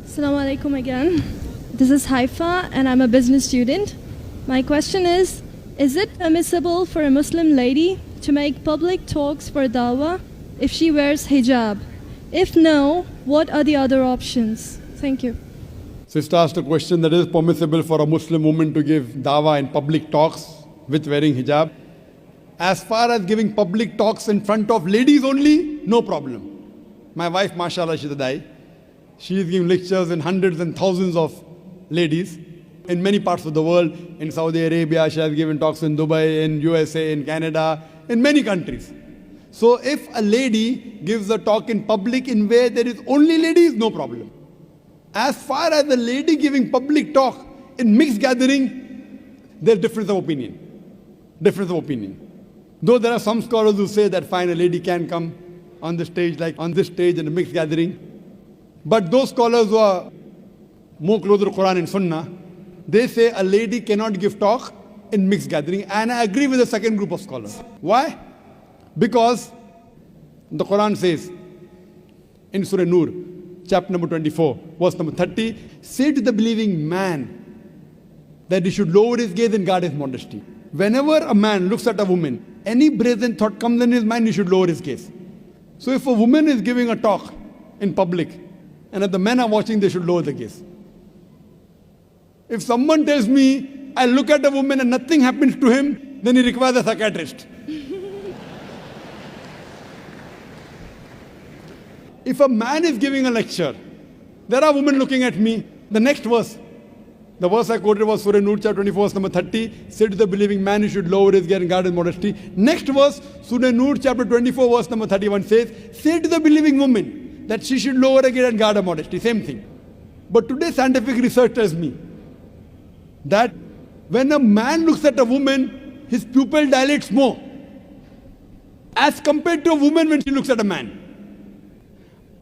Assalamu alaikum again. This is Haifa and I'm a business student. My question is it permissible for a Muslim lady to make public talks for dawah if she wears hijab? If no, what are the other options? Thank you. Sister asked a question that is permissible for a Muslim woman to give dawah in public talks with wearing hijab. As far as giving public talks in front of ladies only, no problem. My wife, mashallah, she's a dai. She is giving lectures in hundreds and thousands of ladies in many parts of the world. In Saudi Arabia, she has given talks in Dubai, in USA, in Canada, in many countries. So if a lady gives a talk in public in where there is only ladies, no problem. As far as a lady giving public talk in mixed gathering, there's difference of opinion. Difference of opinion. Though there are some scholars who say that fine, a lady can come on the stage, like on this stage in a mixed gathering. But those scholars who are more closer to Quran and Sunnah, they say a lady cannot give talk in mixed gathering. And I agree with the second group of scholars. Why? Because the Quran says in Surah Nur, chapter number 24, verse number 30, say to the believing man that he should lower his gaze and guard his modesty. Whenever a man looks at a woman, any brazen thought comes in his mind, he should lower his gaze. So if a woman is giving a talk in public, and if the men are watching, they should lower the gaze. If someone tells me, I look at a woman and nothing happens to him, then he requires a psychiatrist. If a man is giving a lecture, there are women looking at me, the next verse, the verse I quoted was Surah Nur, chapter 24, verse number 30, say to the believing man, he should lower his gaze and guard his modesty. Next verse, Surah Nur, chapter 24, verse number 31 says, say to the believing woman, that she should lower her gaze and guard her modesty. Same thing. But today scientific research tells me that when a man looks at a woman, his pupil dilates more as compared to a woman when she looks at a man.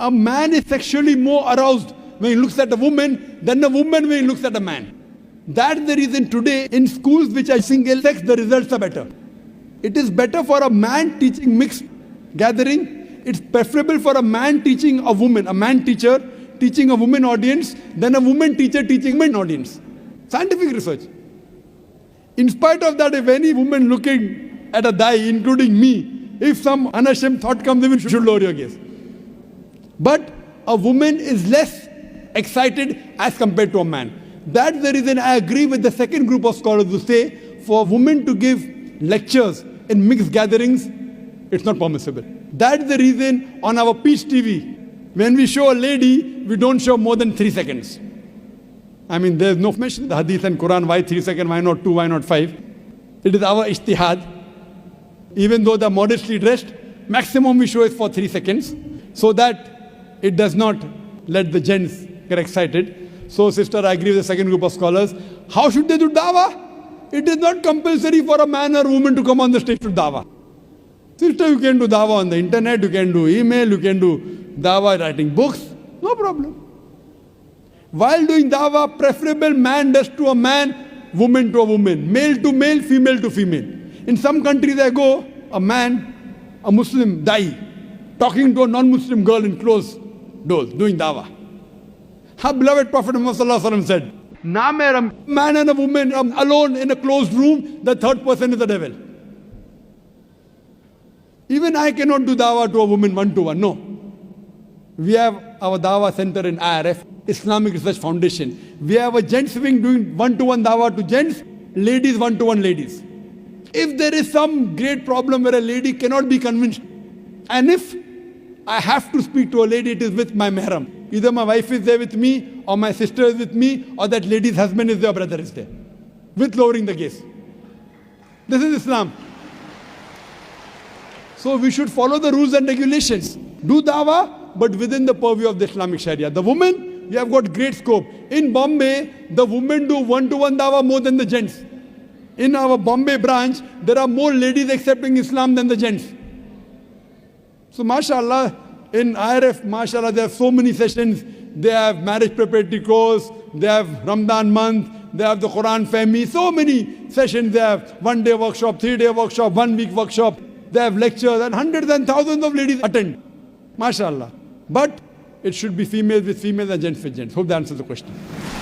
A man is sexually more aroused when he looks at a woman than a woman when he looks at a man. That's the reason today in schools which are single sex, the results are better. It is better for a man teaching mixed gathering. It's preferable for a man teaching a woman, a man teacher teaching a woman audience than a woman teacher teaching a men audience. Scientific research. In spite of that, if any woman looking at a dai, including me, if some unashamed thought comes in, you should lower your gaze. But a woman is less excited as compared to a man. That's the reason I agree with the second group of scholars who say for a woman to give lectures in mixed gatherings, it's not permissible. That's the reason on our Peace TV, when we show a lady, we don't show more than 3 seconds. I mean, there's no mention in the Hadith and Quran, why 3 seconds, why not 2, why not 5? It is our ijtihad. Even though they're modestly dressed, maximum we show is for 3 seconds, so that it does not let the gents get excited. So, sister, I agree with the second group of scholars. How should they do dawah? It is not compulsory for a man or woman to come on the stage to dawah. Sister, you can do dawah on the internet, you can do email, you can do dawah writing books, no problem. While doing dawah, preferable man does to a man, woman to a woman, male to male, female to female. In some countries I go, a man, a Muslim dai, talking to a non-Muslim girl in closed doors, doing dawah. Our beloved Prophet Muhammad said, "Na mera man and a woman alone in a closed room, the third person is the devil." Even I cannot do dawah to a woman one-to-one, no. We have our dawah center in IRF, Islamic Research Foundation. We have a gents wing doing one-to-one dawah to gents, ladies one-to-one ladies. If there is some great problem where a lady cannot be convinced, and if I have to speak to a lady, it is with my mahram. Either my wife is there with me, or my sister is with me, or that lady's husband is there, or brother is there. With lowering the gaze. This is Islam. So we should follow the rules and regulations. Do dawah, but within the purview of the Islamic Sharia. The women, we have got great scope. In Bombay, the women do one-to-one dawah more than the gents. In our Bombay branch, there are more ladies accepting Islam than the gents. So mashallah, in IRF, mashallah, there are so many sessions. They have marriage preparatory course, they have Ramadan month, they have the Quran Fehmi, so many sessions. They have 1-day workshop, 3-day workshop, 1-week workshop. They have lectures and hundreds and thousands of ladies attend. MashaAllah. But it should be females with females and gents with gents. Hope that answers the question.